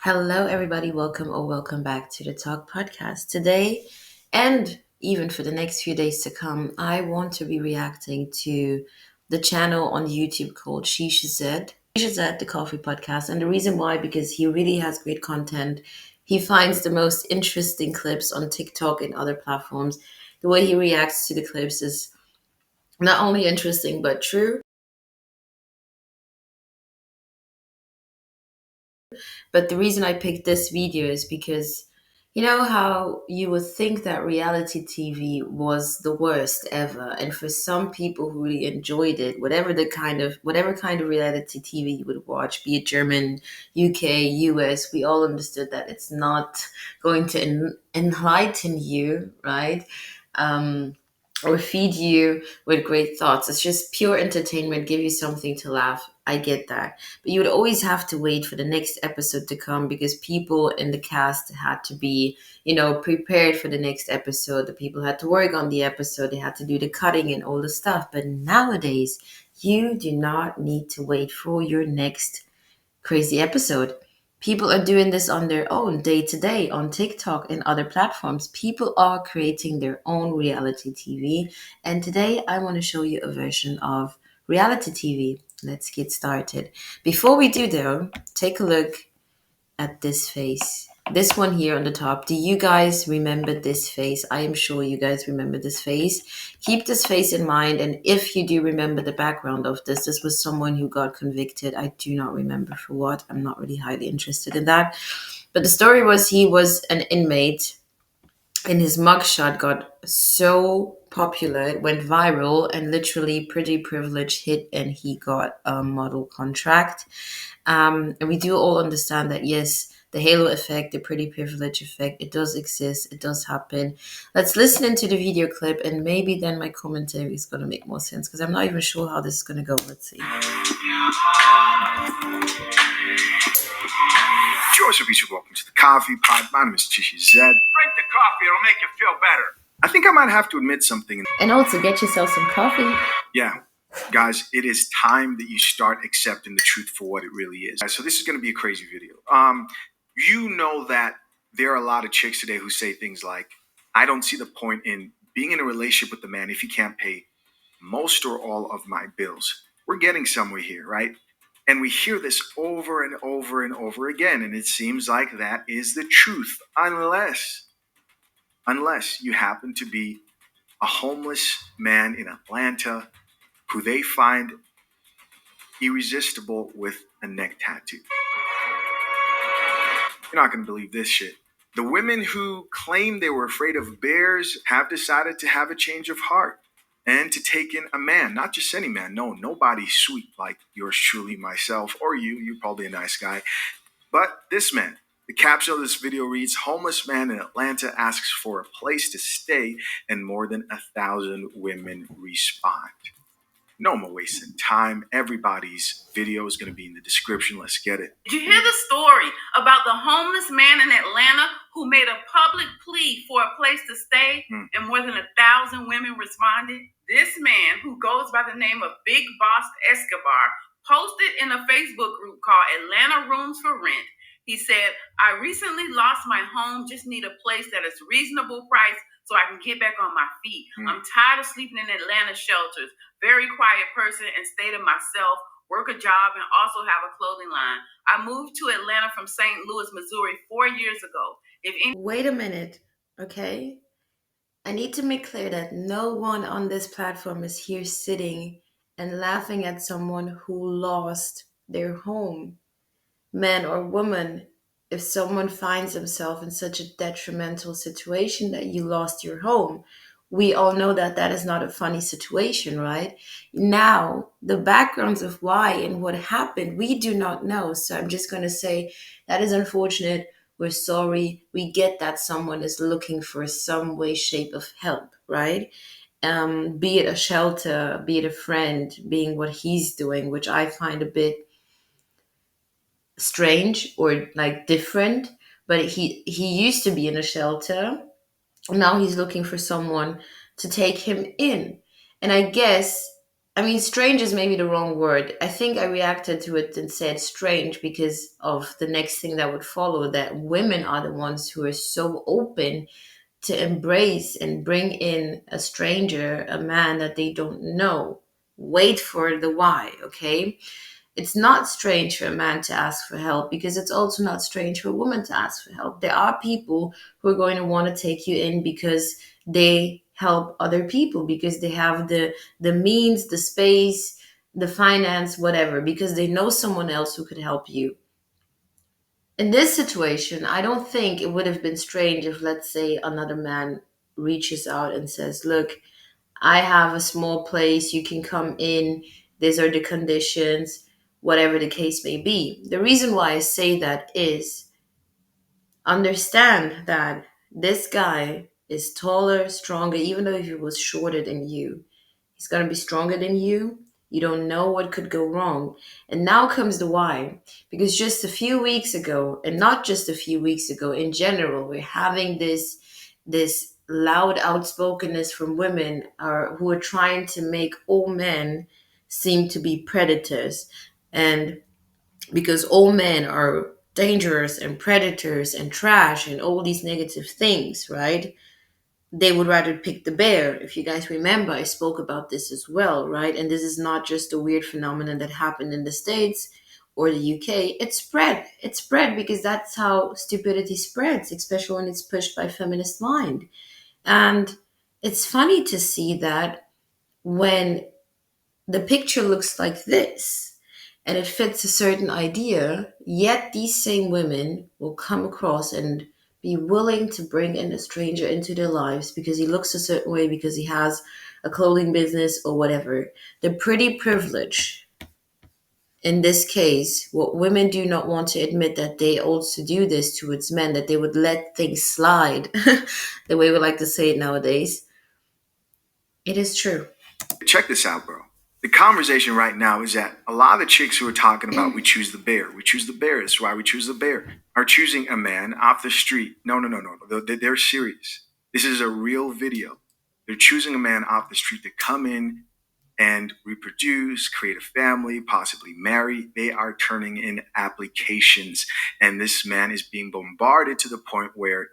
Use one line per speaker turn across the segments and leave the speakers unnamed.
Hello, everybody. Welcome or welcome back to the Talk Podcast. Today, and even for the next few days to come, I want to be reacting to the channel on YouTube called Shisha Z. Shisha Z, the coffee podcast. And the reason why, because he really has great content. He finds the most interesting clips on TikTok and other platforms. The way he reacts to the clips is not only interesting, but true. But the reason I picked this video is because you know how you would think that reality TV was the worst ever, and for some people who really enjoyed it, whatever kind of reality TV you would watch, be it German, UK, US, we all understood that it's not going to enlighten you, right? Um, or feed you with great thoughts. It's just pure entertainment, give you something to laugh. I get that. But you would always have to wait for the next episode to come because people in the cast had to be, prepared for the next episode. The people had to work on the episode, they had to do the cutting and all the stuff. But nowadays, you do not need to wait for your next crazy episode. People are doing this on their own day to day on TikTok and other platforms. People are creating their own reality TV. And today I want to show you a version of reality TV. Let's get started. Before we do, though, take a look at this face. This one here on the top. Do you guys remember this face? I am sure you guys remember this face. Keep this face in mind. And if you do remember the background of this was someone who got convicted. I do not remember for what. I'm not really highly interested in that. But the story was he was an inmate and his mugshot got so popular, it went viral, and literally Pretty Privilege hit, and he got a model contract. And we do all understand that, yes, the halo effect, the Pretty Privilege effect, it does exist, it does happen. Let's listen into the video clip, and maybe then my commentary is going to make more sense because I'm not even sure how this is going to go. Let's see.
George Abicha, welcome to the Coffee Pod. My name is Shisha Z. Drink the coffee, it'll make you feel better. I think I might have to admit something.
And also get yourself some coffee.
Yeah, guys, it is time that you start accepting the truth for what it really is. So this is going to be a crazy video. You know that there are a lot of chicks today who say things like, I don't see the point in being in a relationship with a man if he can't pay most or all of my bills. We're getting somewhere here, right? And we hear this over and over and over again. And it seems like that is the truth, unless you happen to be a homeless man in Atlanta who they find irresistible with a neck tattoo. You're not going to believe this shit. The women who claim they were afraid of bears have decided to have a change of heart and to take in a man, not just any man. No, nobody sweet like yours truly, myself, or you. You're probably a nice guy. But this man. The caption of this video reads, homeless man in Atlanta asks for a place to stay, and more than 1,000 women respond. No more wasting time. Everybody's video is going to be in the description. Let's get it.
Did you hear the story about the homeless man in Atlanta who made a public plea for a place to stay and more than 1,000 women responded? This man, who goes by the name of Big Boss Escobar, posted in a Facebook group called Atlanta Rooms for Rent. He said, I recently lost my home, just need a place that is reasonable price so I can get back on my feet. I'm tired of sleeping in Atlanta shelters. Very quiet person and stay to myself, work a job, and also have a clothing line. I moved to Atlanta from St. Louis, Missouri 4 years ago.
Wait a minute, okay? I need to make clear that no one on this platform is here sitting and laughing at someone who lost their home. Man or woman, if someone finds himself in such a detrimental situation that you lost your home, we all know that that is not a funny situation, right? Now, the backgrounds of why and what happened, we do not know. So I'm just going to say that is unfortunate. We're sorry. We get that someone is looking for some way, shape of help, right? Be it a shelter, be it a friend, being what he's doing, which I find a bit strange or like different. But he used to be in a shelter. Now he's looking for someone to take him in. And I guess I mean, strange is maybe the wrong word. I think I reacted to it and said strange because of the next thing that would follow, that women are the ones who are so open to embrace and bring in a stranger, a man that they don't know. Wait for the why, okay? It's not strange for a man to ask for help because it's also not strange for a woman to ask for help. There are people who are going to want to take you in because they help other people, because they have the means, the space, the finance, whatever, because they know someone else who could help you. In this situation, I don't think it would have been strange if, let's say, another man reaches out and says, "Look, I have a small place, you can come in, these are the conditions," whatever the case may be. The reason why I say that is understand that this guy is taller, stronger, even though if he was shorter than you, he's going to be stronger than you. You don't know what could go wrong. And now comes the why. Because just a few weeks ago, and not just a few weeks ago, in general, we're having this loud outspokenness from women who are trying to make all men seem to be predators. And because all men are dangerous and predators and trash and all these negative things, right? They would rather pick the bear. If you guys remember, I spoke about this as well, right? And this is not just a weird phenomenon that happened in the States or the UK. It spread. It spread because that's how stupidity spreads, especially when it's pushed by feminist mind. And it's funny to see that when the picture looks like this and it fits a certain idea, yet these same women will come across and be willing to bring in a stranger into their lives because he looks a certain way, because he has a clothing business or whatever. The pretty privilege in this case, what women do not want to admit, that they also do this towards men, that they would let things slide, the way we like to say it nowadays. It is true.
Check this out, bro. The conversation right now is that a lot of the chicks who are talking about we choose the bear, we choose the bear, that's why we choose the bear, are choosing a man off the street. No. They're serious. This is a real video. They're choosing a man off the street to come in and reproduce, create a family, possibly marry. They are turning in applications. And this man is being bombarded to the point where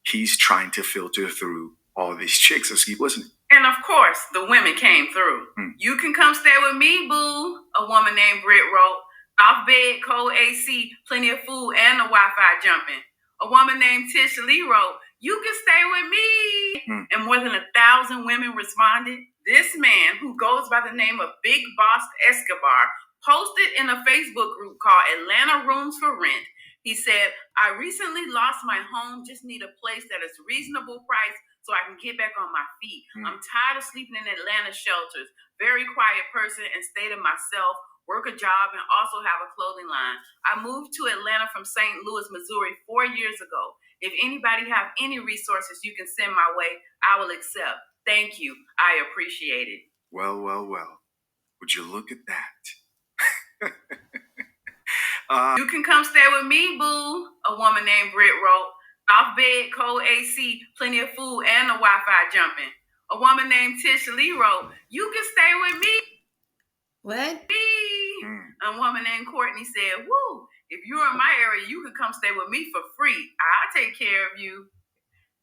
he's trying to filter through all these chicks. Let's keep listening.
And of course, the women came through. You can come stay with me, boo, a woman named Britt wrote. Off bed, cold AC, plenty of food, and the Wi-Fi jumping. A woman named Tisha Lee wrote, "You can stay with me." And more than 1,000 women responded. This man, who goes by the name of Big Boss Escobar, posted in a Facebook group called Atlanta Rooms for Rent. He said, "I recently lost my home, just need a place that is reasonable price so I can get back on my feet. I'm tired of sleeping in Atlanta shelters. Very quiet person and stay to myself, work a job, and also have a clothing line. I moved to Atlanta from St. Louis, Missouri 4 years ago. If anybody have any resources you can send my way, I will accept. Thank you. I appreciate it."
Well. Would you look at that?
You can come stay with me, boo, a woman named Britt wrote. Off bed, cold AC, plenty of food, and the Wi-Fi jumping. A woman named Tisha Lee wrote, "You can stay with me."
What?
A woman named Courtney said, "Woo, if you're in my area, you can come stay with me for free. I'll take care of you."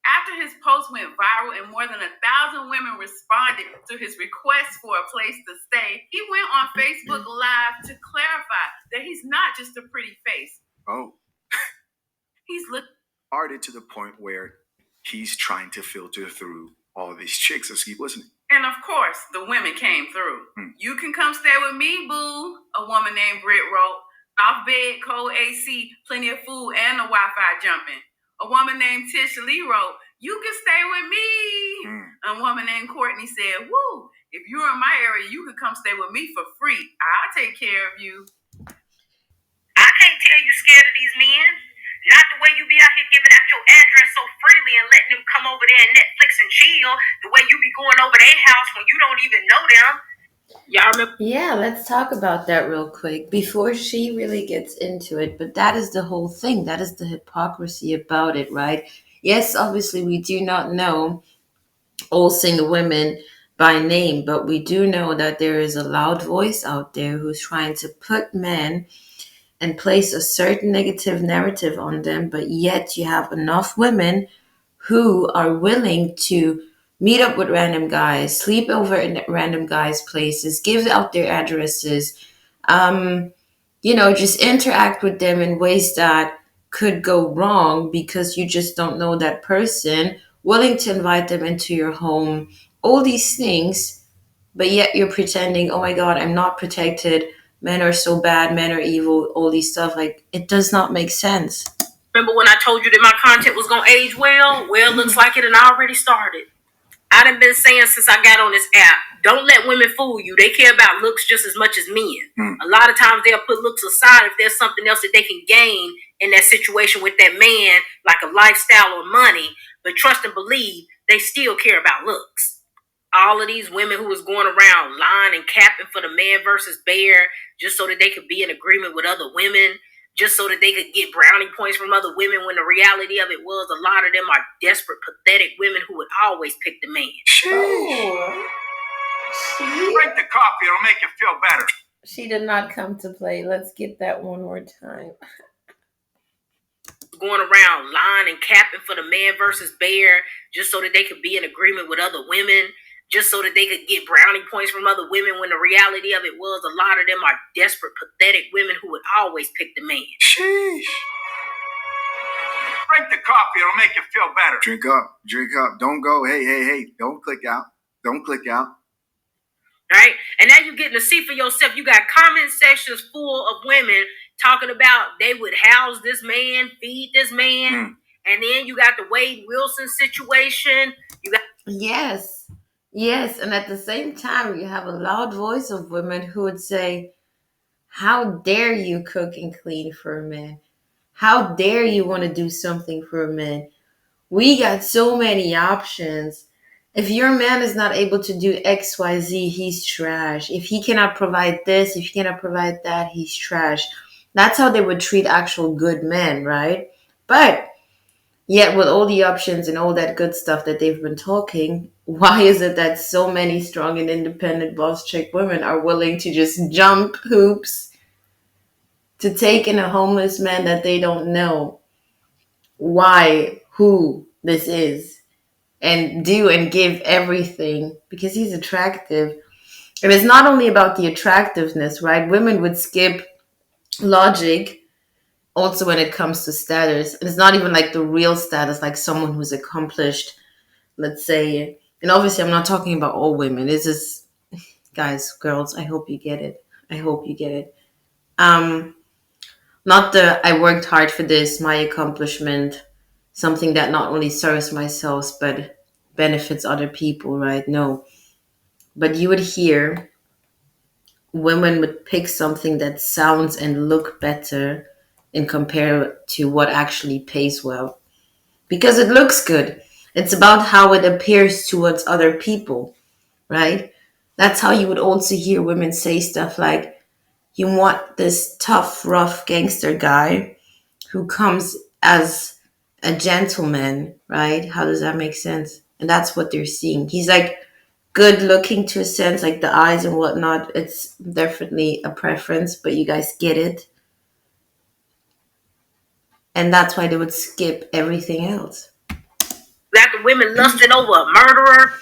After his post went viral and more than 1,000 women responded to his request for a place to stay, he went on Facebook Live to clarify that he's not just a pretty face.
Oh.
He's
bombarded to the point where he's trying to filter through all these chicks. Let's keep listening.
And of course, the women came through. You can come stay with me, boo, a woman named Britt wrote. Off bed, cold AC, plenty of food, and the Wi-Fi jumping. A woman named Tisha Lee wrote, "You can stay with me." A woman named Courtney said, "Woo, if you're in my area, you can come stay with me for free. I'll take care of you."
I can't tell you scared of these men. Not the way you be out here giving out your address so freely and letting them come over there and Netflix and chill. The way you be going over their house when you don't even know them.
Y'all remember?
Yeah, let's talk about that real quick before she really gets into it. But that is the whole thing. That is the hypocrisy about it, right? Yes, obviously, we do not know all single women by name, but we do know that there is a loud voice out there who's trying to put men and place a certain negative narrative on them, but yet you have enough women who are willing to meet up with random guys, sleep over in random guys' places, give out their addresses, just interact with them in ways that could go wrong because you just don't know that person, willing to invite them into your home, all these things, but yet you're pretending, oh my God, I'm not protected. Men are so bad, men are evil, all these stuff. Like, it does not make sense.
Remember when I told you that my content was going to age well? Well, looks like it had already started. I done been saying since I got on this app, don't let women fool you. They care about looks just as much as men. A lot of times they'll put looks aside if there's something else that they can gain in that situation with that man, like a lifestyle or money. But trust and believe, they still care about looks. All of these women who was going around lying and capping for the man versus bear just so that they could be in agreement with other women, just so that they could get brownie points from other women, when the reality of it was a lot of them are desperate, pathetic women who would always pick the man.
Oh,
Drink the coffee, it'll make you feel better.
She did not come to play. Let's get that one more time.
Going around lying and capping for the man versus bear just so that they could be in agreement with other women, just so that they could get brownie points from other women, when the reality of it was a lot of them are desperate, pathetic women who would always pick the man.
Sheesh. Drink the coffee, it'll make you feel better. Drink up. Don't go, hey, don't click out.
Right? And now you're getting to see for yourself. You got comment sections full of women talking about they would house this man, feed this man. And then you got the Wade Wilson situation.
Yes, and at the same time, you have a loud voice of women who would say, how dare you cook and clean for a man? How dare you want to do something for a man? We got so many options. If your man is not able to do X, Y, Z, he's trash. If he cannot provide this, if he cannot provide that, he's trash. That's how they would treat actual good men, right? But yet with all the options and all that good stuff that they've been talking, why is it that so many strong and independent boss chick women are willing to just jump hoops to take in a homeless man that they don't know who this is, and do and give everything because he's attractive? And it's not only about the attractiveness, right? Women would skip logic also when it comes to status. And it's not even like the real status, like someone who's accomplished, let's say. And obviously, I'm not talking about all women. This is, guys, girls, I hope you get it. Not the I worked hard for this, my accomplishment, something that not only serves myself, but benefits other people, right? No. But you would hear women would pick something that sounds and look better and compare to what actually pays well. Because it looks good. It's about how it appears towards other people, right? That's how you would also hear women say stuff like, you want this tough, rough gangster guy who comes as a gentleman, right? How does that make sense? And that's what they're seeing. He's like good looking to a sense, like the eyes and whatnot. It's definitely a preference, but you guys get it. And that's why they would skip everything else.
Got the women lusting over a murderer.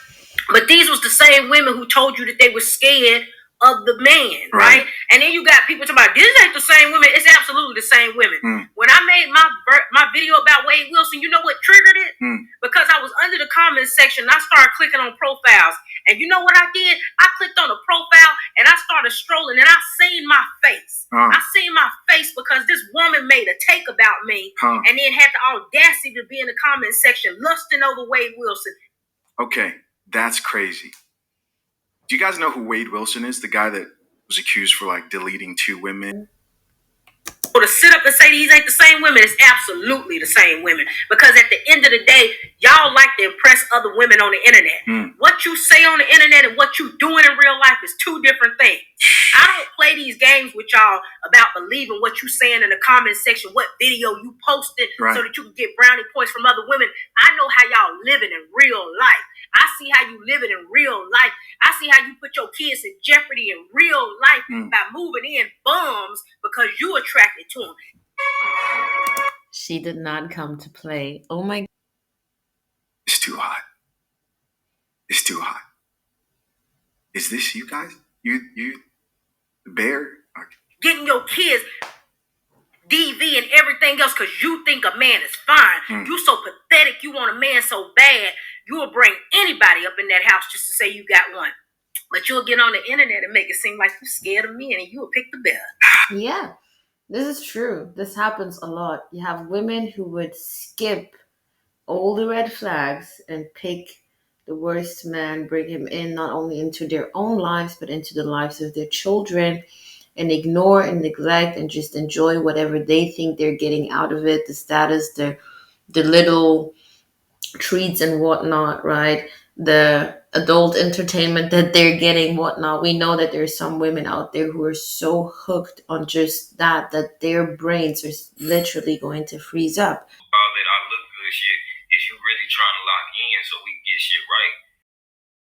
But these was the same women who told you that they were scared of the man, right? And then you got people talking about, this ain't the same women. It's absolutely the same women. When I made my video about Wade Wilson, you know what triggered it? Because I was under the comments section and I started clicking on profiles. And you know what I did? I clicked on a profile and I started strolling and I seen my face. I seen my face because this woman made a take about me and then had the audacity to be in the comments section lusting over Wade Wilson.
Okay, that's crazy. Do you guys know who Wade Wilson is? The guy that was accused for like deleting 2 women?
Or to sit up and say these ain't the same women, it's absolutely the same women. Because at the end of the day, y'all like to impress other women on the internet. What you say on the internet and what you doing in real life is 2 different things. I don't play these games with y'all about believing what you saying in the comment section, what video you posted,
Right.
so that you can get brownie points from other women. I know how y'all living in real life. I see how you living in real life. I see how you put your kids in jeopardy in real life by moving in bums because you attracted to them.
She did not come to play. Oh my.
It's too hot. It's too hot. Is this you guys? You, the bear? Okay.
Getting your kids DV and everything else because you think a man is fine. You so pathetic. You want a man so bad. You will bring anybody up in that house just to say you got one. But you'll get on the internet and make it seem like you're scared of men and you will pick the bear.
Yeah, this is true. This happens a lot. You have women who would skip all the red flags and pick the worst man, bring him in not only into their own lives, but into the lives of their children, and ignore and neglect and just enjoy whatever they think they're getting out of it, the status, the little treats and whatnot, right? The adult entertainment that they're getting, whatnot. We know that there's some women out there who are so hooked on just that their brains are literally going to freeze up.
All that I look good shit is you really trying to lock in so we can get shit right.